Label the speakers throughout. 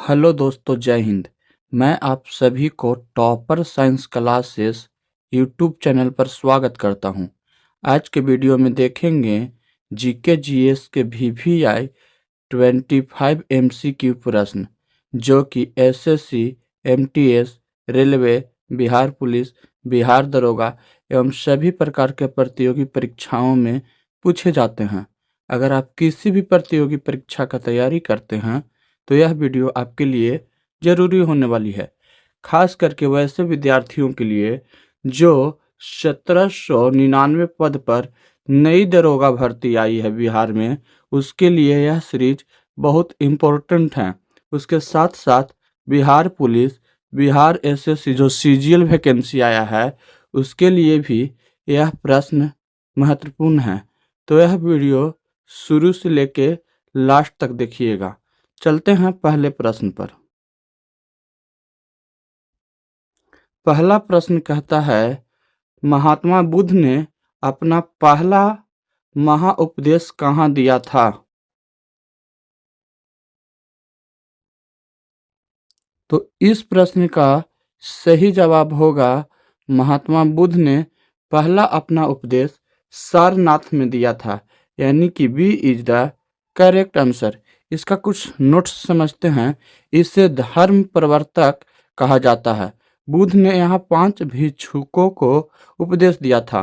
Speaker 1: Hello दोस्तों, जय हिंद। मैं आप सभी को topper science classes YouTube channel पर स्वागत करता हूं। आज के वीडियो में देखेंगे जीके जीएस के वीवीआई 25 एमसीक्यू प्रश्न, जो कि SSC, MTS, railway, Bihar police, Bihar दरोगा एवं सभी प्रकार के प्रतियोगी परीक्षाओं में पूछे जाते हैं। अगर आप किसी भी प्रतियोगी परीक्षा का तैयारी करते हैं तो यह वीडियो आपके लिए ज़रूरी होने वाली है, खास करके वैसे विद्यार्थियों के लिए जो 1799 पद पर नई दरोगा भर्ती आई है बिहार में। उसके लिए यह सीरीज बहुत इम्पोर्टेंट है। उसके साथ साथ बिहार पुलिस, बिहार एसएससी जो सीजीएल वैकेंसी आया है, उसके लिए भी यह प्रश्न महत्वपूर्ण है। तो यह वीडियो शुरू से लेके लास्ट तक देखिएगा। चलते हैं पहले प्रश्न पर। पहला प्रश्न कहता है, महात्मा बुद्ध ने अपना पहला महाउपदेश कहाँ दिया था? तो इस प्रश्न का सही जवाब होगा, महात्मा बुद्ध ने पहला अपना उपदेश सारनाथ में दिया था, यानी कि B is the correct answer. इसका कुछ नोट्स समझते हैं। इसे धर्म प्रवर्तक कहा जाता है। बुद्ध ने यहाँ 5 भिक्षुकों को उपदेश दिया था।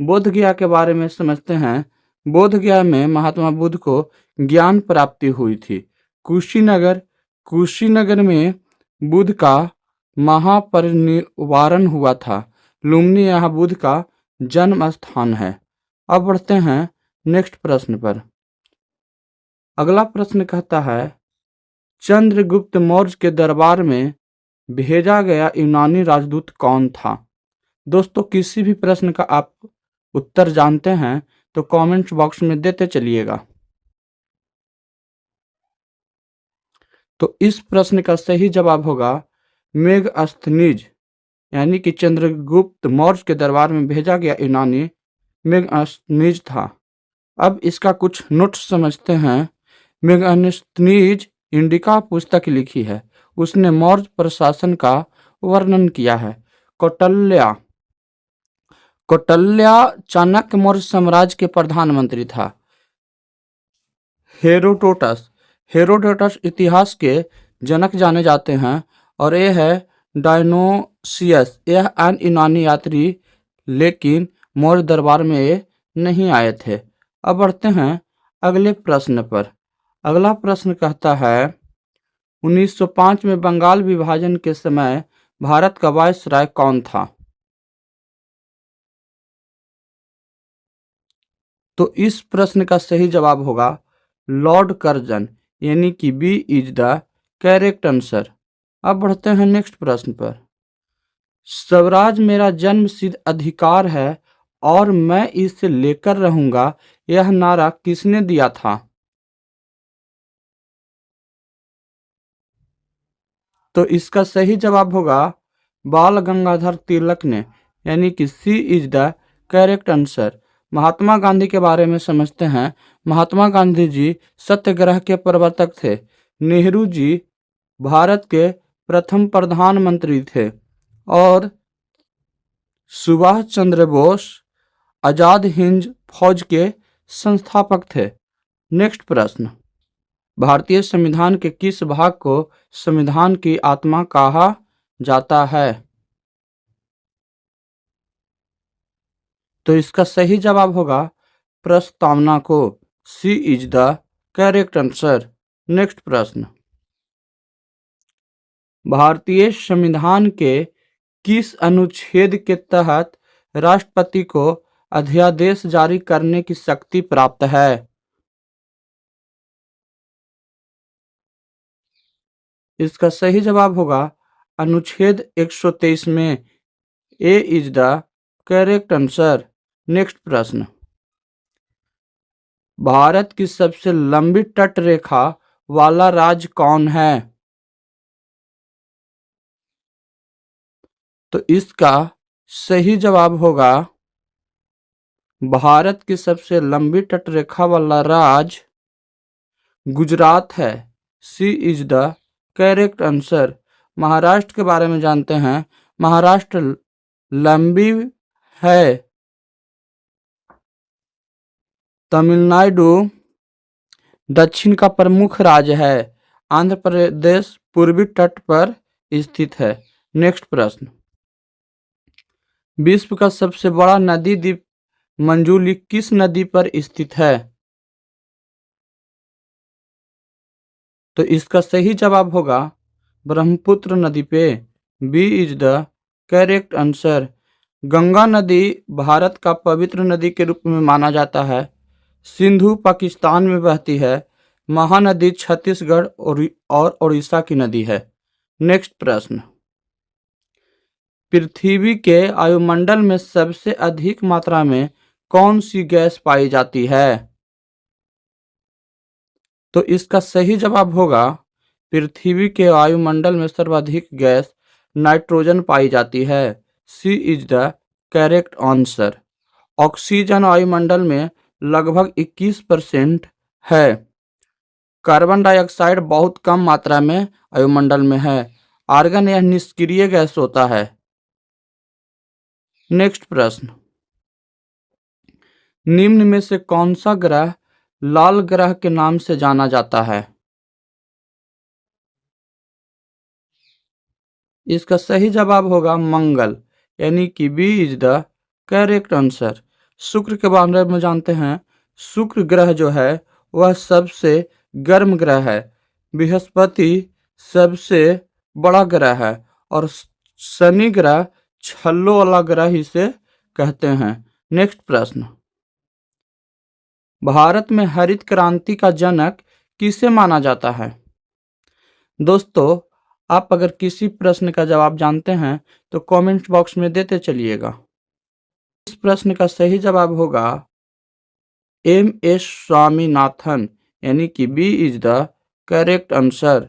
Speaker 1: बोध गया के बारे में समझते हैं। बोध गया में महात्मा बुद्ध को ज्ञान प्राप्ति हुई थी। कुशीनगर में बुद्ध का महापरिनिर्वाण हुआ था। लुम्बिनी यहाँ बुद्ध का जन्म स्थान है। अब बढ़ते हैं नेक्स्ट प्रश्न पर। अगला प्रश्न कहता है, चंद्रगुप्त मौर्य के दरबार में भेजा गया यूनानी राजदूत कौन था? दोस्तों, किसी भी प्रश्न का आप उत्तर जानते हैं तो कमेंट बॉक्स में देते चलिएगा। तो इस प्रश्न का सही जवाब होगा मेगस्थनीज, यानी कि चंद्रगुप्त मौर्य के दरबार में भेजा गया यूनानी मेगस्थनीज था। अब इसका कुछ नोट्स समझते हैं। मेगस्थनीज इंडिका पुस्तक लिखी है। उसने मौर्य प्रशासन का वर्णन किया है। कौटिल्य चाणक्य मौर्य साम्राज्य के प्रधानमंत्री था। हेरोडोटस इतिहास के जनक जाने जाते हैं। और ये है डायनोसियस, यह अन यूनानी यात्री लेकिन मौर्य दरबार में ये नहीं आए थे। अब बढ़ते हैं अगले प्रश्न पर। अगला प्रश्न कहता है, 1905 में बंगाल विभाजन के समय भारत का वायसराय कौन था? तो इस प्रश्न का सही जवाब होगा लॉर्ड कर्जन, यानी कि B is the correct answer. अब बढ़ते हैं नेक्स्ट प्रश्न पर। स्वराज मेरा जन्मसिद्ध अधिकार है और मैं इसे लेकर रहूंगा, यह नारा किसने दिया था? तो इसका सही जवाब होगा बाल गंगाधर तिलक ने, यानी कि C is the correct answer. Mahatma Gandhi के बारे में समझते हैं। महात्मा गांधी जी सत्याग्रह के प्रवर्तक थे। नेहरू जी भारत के प्रथम प्रधानमंत्री थे। और सुभाष चंद्र बोस आजाद हिंद फौज के संस्थापक थे। नेक्स्ट प्रश्न, भारतीय संविधान के किस भाग को संविधान की आत्मा कहा जाता है? तो इसका सही जवाब होगा प्रस्तावना को, C is the correct answer. Next प्रश्न, भारतीय संविधान के किस अनुच्छेद के तहत राष्ट्रपति को अध्यादेश जारी करने की शक्ति प्राप्त है? इसका सही जवाब होगा अनुच्छेद 123 में, A is the correct answer. Next प्रश्न, भारत की सबसे लंबी तट रेखा वाला राज्य कौन है? तो इसका सही जवाब होगा भारत की सबसे लंबी तट रेखा वाला राज्य गुजरात है। C is the correct answer. Maharashtra के बारे में जानते हैं। महाराष्ट्र लंबी है। तमिलनाडु दक्षिण का प्रमुख राज्य है। आंध्र प्रदेश पूर्वी तट पर स्थित है। नेक्स्ट प्रश्न, विश्व का सबसे बड़ा नदी द्वीप मंजूली किस नदी पर स्थित है? तो इसका सही जवाब होगा ब्रह्मपुत्र नदी पे। B is the correct answer. Ganga नदी भारत का पवित्र नदी के रूप में माना जाता है। सिंधु पाकिस्तान में बहती है। महानदी छत्तीसगढ़ और उड़ीसा की नदी है। नेक्स्ट प्रश्न, पृथ्वी के वायुमंडल में सबसे अधिक मात्रा में कौन सी गैस पाई जाती है? तो इसका सही जवाब होगा पृथ्वी के वायुमंडल में सर्वाधिक गैस नाइट्रोजन पाई जाती है। C is the correct answer. Oxygen वायुमंडल में लगभग 21% है। कार्बन डाइऑक्साइड बहुत कम मात्रा में वायुमंडल में है। आर्गन यह निष्क्रिय गैस होता है। नेक्स्ट प्रश्न, निम्न में से कौन सा ग्रह लाल ग्रह के नाम से जाना जाता है? इसका सही जवाब होगा मंगल, यानी कि B is the correct answer. शुक्र के बारे में जानते हैं। शुक्र ग्रह जो है वह सबसे गर्म ग्रह है। बृहस्पति सबसे बड़ा ग्रह है और शनि ग्रह छल्लों वाला ग्रह इसे कहते हैं। नेक्स्ट प्रश्न, भारत में हरित क्रांति का जनक किसे माना जाता है? दोस्तों, आप अगर किसी प्रश्न का जवाब जानते हैं तो कमेंट बॉक्स में देते चलिएगा। इस प्रश्न का सही जवाब होगा M.S. स्वामीनाथन, यानी कि B is the correct answer.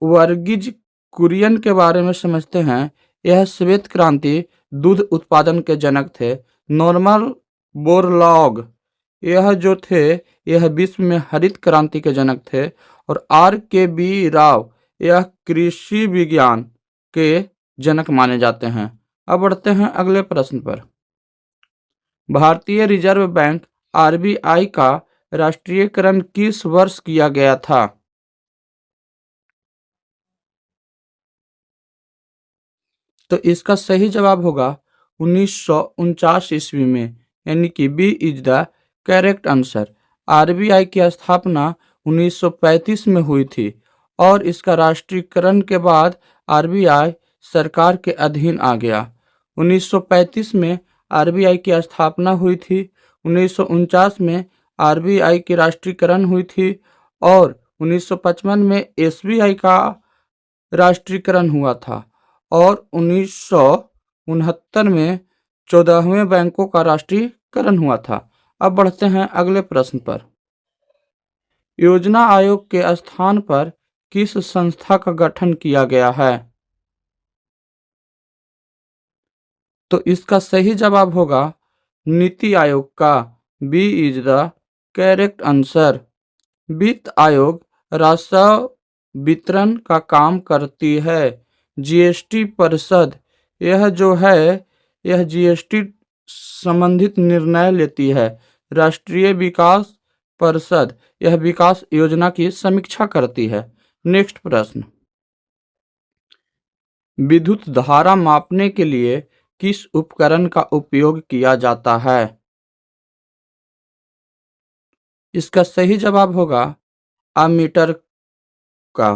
Speaker 1: Verghese Kurien के बारे में समझते हैं। यह श्वेत क्रांति दूध उत्पादन के जनक थे। नॉर्मन बोरलॉग यह जो थे यह विश्व में हरित क्रांति के जनक थे। और R.K.B. राव यह कृषि विज्ञान के जनक माने जाते हैं। अब बढ़ते हैं अगले प्रश्न पर। भारतीय रिजर्व बैंक RBI का राष्ट्रीयकरण किस वर्ष किया गया था? तो इसका सही जवाब होगा 1949 ईस्वी में, यानी कि B is the correct answer. RBI की स्थापना 1935 में हुई थी और इसका राष्ट्रीयकरण के बाद RBI सरकार के अधीन आ गया। 1935 में RBI की स्थापना हुई थी। 1949 में RBI की राष्ट्रीयकरण हुई थी और 1955 में SBI का राष्ट्रीयकरण हुआ था और 1969 में 14वें बैंकों का राष्ट्रीयकरण हुआ था। अब बढ़ते हैं अगले प्रश्न पर। योजना आयोग के स्थान पर किस संस्था का गठन किया गया है? तो इसका सही जवाब होगा नीति आयोग का। B is the correct answer. वित्त आयोग राजस्व वितरण का काम करती है। GST परिषद यह जो है यह GST संबंधित निर्णय लेती है। राष्ट्रीय विकास परिषद यह विकास योजना की समीक्षा करती है। नेक्स्ट प्रश्न, विद्युत धारा मापने के लिए किस उपकरण का उपयोग किया जाता है? इसका सही जवाब होगा अमीटर का,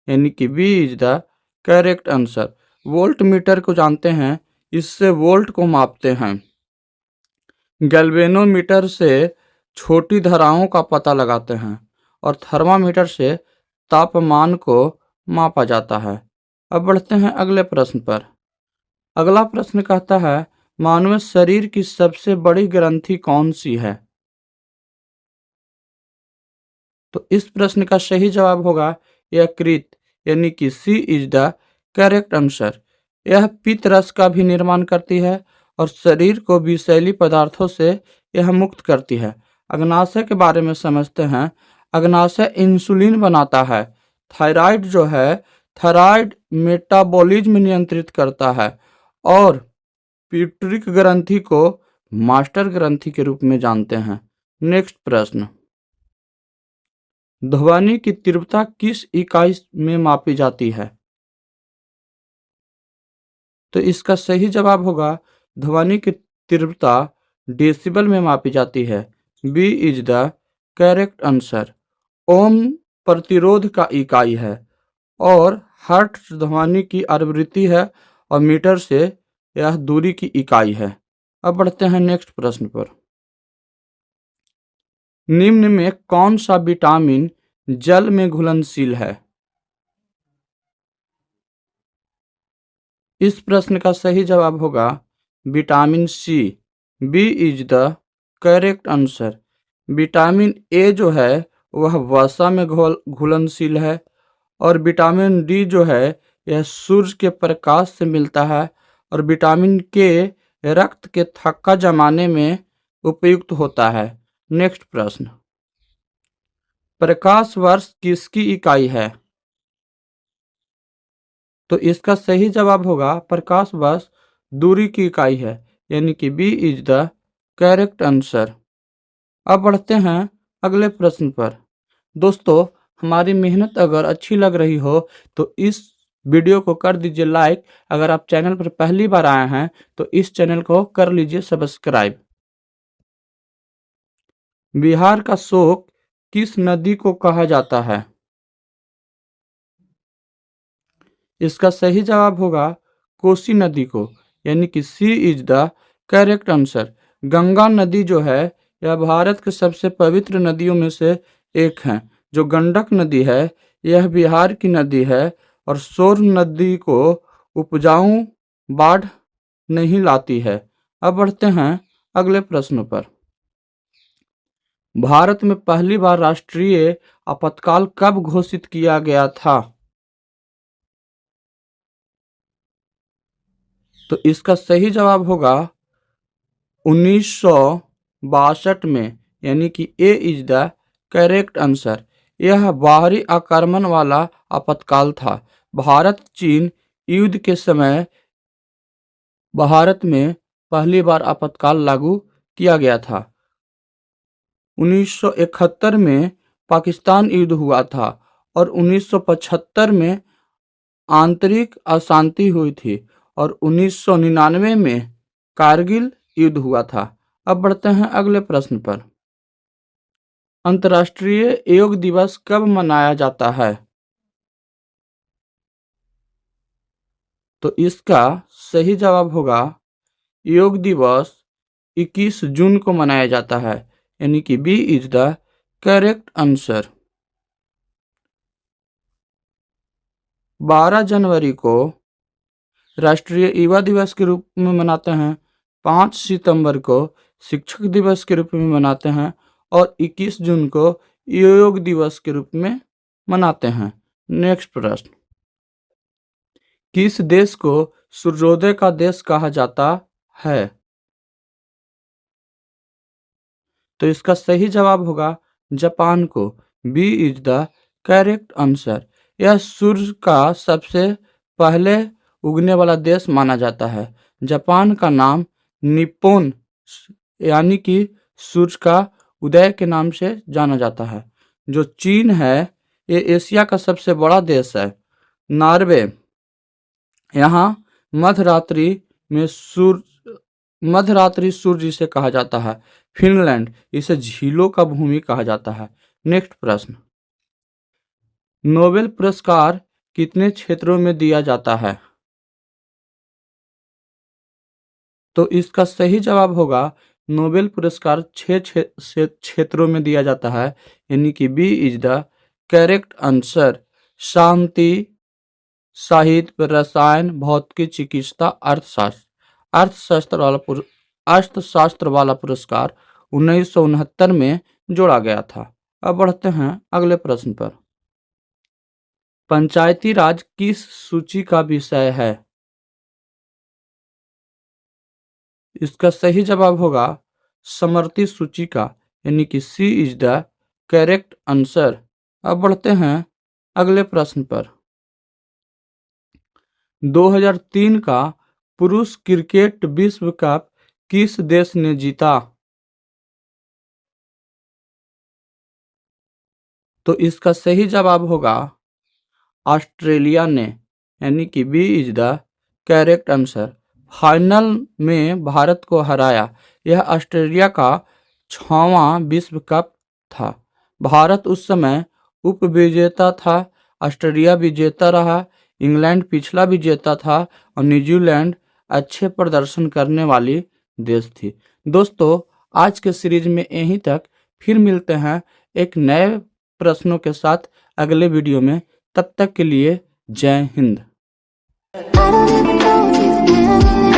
Speaker 1: यानी कि B is the correct answer. Volt meter को जानते हैं। इससे वोल्ट को मापते हैं। गैल्वेनोमीटर से छोटी धाराओं का पता लगाते हैं और थर्मामीटर से तापमान को मापा जाता है। अब बढ़ते हैं अगले प्रश्न पर। अगला प्रश्न कहता है मानव शरीर की सबसे बड़ी ग्रंथि कौन सी है? तो इस प्रश्न का सही जवाब होगा यकृत, यानी कि C is the correct answer. यह पित्त रस का भी निर्माण करती है और शरीर को विषैली पदार्थों से यह मुक्त करती है। अग्नाशय के बारे में समझते हैं। अग्नाशय इंसुलिन बनाता है। थायराइड जो है, थायराइड मेटाबॉलिज्म नियंत्रित करता है और पिट्यूटरी ग्रंथि को मास्टर ग्रंथि के रूप में जानते हैं। नेक्स्ट प्रश्न, ध्वनि की तीव्रता किस इकाई में मापी जाती है? तो इसका सही जवाब होगा ध्वनि की तीव्रता डेसिबल में मापी जाती है। B is the correct answer. Ohm प्रतिरोध का इकाई है और हर्ट्ज ध्वनि की आवृत्ति है और मीटर से यह दूरी की इकाई है। अब बढ़ते हैं नेक्स्ट प्रश्न पर। निम्न में कौन सा विटामिन जल में घुलनशील है? इस प्रश्न का सही जवाब होगा vitamin C. B is the correct answer. Vitamin A जो है वह वसा में घुलनशील है और विटामिन डी जो है यह सूर्य के प्रकाश से मिलता है और विटामिन के रक्त के थक्का जमाने में उपयुक्त होता है। नेक्स्ट प्रश्न, प्रकाश वर्ष किसकी इकाई है? तो इसका सही जवाब होगा प्रकाश वर्ष दूरी की इकाई है, यानी कि B is the correct answer. अब बढ़ते हैं अगले प्रश्न पर। दोस्तों, हमारी मेहनत अगर अच्छी लग रही हो तो इस वीडियो को कर दीजिए लाइक। अगर आप चैनल पर पहली बार आए हैं तो इस चैनल को कर लीजिए सब्सक्राइब। बिहार का शोक किस नदी को कहा जाता है? इसका सही जवाब होगा कोसी नदी को, यानी कि C is the correct answer. Ganga नदी जो है यह भारत के सबसे पवित्र नदियों में से एक है। जो गंडक नदी है यह बिहार की नदी है और सोन नदी को उपजाऊ बाढ़ नहीं लाती है। अब बढ़ते हैं अगले प्रश्न पर। भारत में पहली बार राष्ट्रीय आपातकाल कब घोषित किया गया था? तो इसका सही जवाब होगा 1962 में, यानी कि ए इज द करेक्ट आंसर। यह बाहरी आक्रमण वाला आपातकाल था। भारत चीन युद्ध के समय भारत में पहली बार आपातकाल लागू किया गया था। 1971 में पाकिस्तान युद्ध हुआ था और 1975 में आंतरिक अशांति हुई थी और 1999 में कारगिल युद्ध हुआ था। अब बढ़ते हैं अगले प्रश्न पर। अंतर्राष्ट्रीय योग दिवस कब मनाया जाता है? तो इसका सही जवाब होगा योग दिवस 21 जून को मनाया जाता है, यानी कि B is the correct answer. 12 जनवरी को राष्ट्रीय युवा दिवस के रूप में मनाते हैं, 5 सितंबर को शिक्षक दिवस के रूप में मनाते हैं और 21 जून को योग दिवस के रूप में मनाते हैं। नेक्स्ट प्रश्न, किस देश को सूर्योदय का देश कहा जाता है? तो इसका सही जवाब होगा जापान को। B is the correct answer. यह सूर्य का सबसे पहले उगने वाला देश माना जाता है। जापान का नाम निप्पोन, यानी कि सूर्य का उदय के नाम से जाना जाता है। जो चीन है ये एशिया का सबसे बड़ा देश है। नॉर्वे, यहाँ मध्यरात्रि सूर्य जिसे कहा जाता है। फिनलैंड, इसे झीलों का भूमि कहा जाता है। नेक्स्ट प्रश्न, नोबेल पुरस्कार कितने क्षेत्रों में दिया जाता है? तो इसका सही जवाब होगा नोबेल पुरस्कार 6 क्षेत्रों में दिया जाता है, यानी कि B is the correct answer. शांति, साहित्य, रसायन, भौतिकी, चिकित्सा, अर्थशास्त्र वाला पुरस्कार 1969 में जोड़ा गया था। अब बढ़ते हैं अगले प्रश्न पर। पंचायती राज किस सूची का विषय है? इसका सही जवाब होगा समवर्ती सूची का, यानी कि C is the correct answer. अब बढ़ते हैं अगले प्रश्न पर। 2003 का पुरुष क्रिकेट विश्व कप किस देश ने जीता? तो इसका सही जवाब होगा ऑस्ट्रेलिया ने, यानी कि B is the correct answer. Final में भारत को हराया। यह ऑस्ट्रेलिया का 6वां विश्व कप था। भारत उस समय उप विजेता था, ऑस्ट्रेलिया विजेता रहा, इंग्लैंड पिछला विजेता था और न्यूजीलैंड अच्छे प्रदर्शन करने वाली देश थी। दोस्तों, आज के सीरीज में यहीं तक। फिर मिलते हैं एक नए प्रश्नों के साथ अगले वीडियो में। तब तक के लिए जय Hind.
Speaker 2: I don't even know if you've been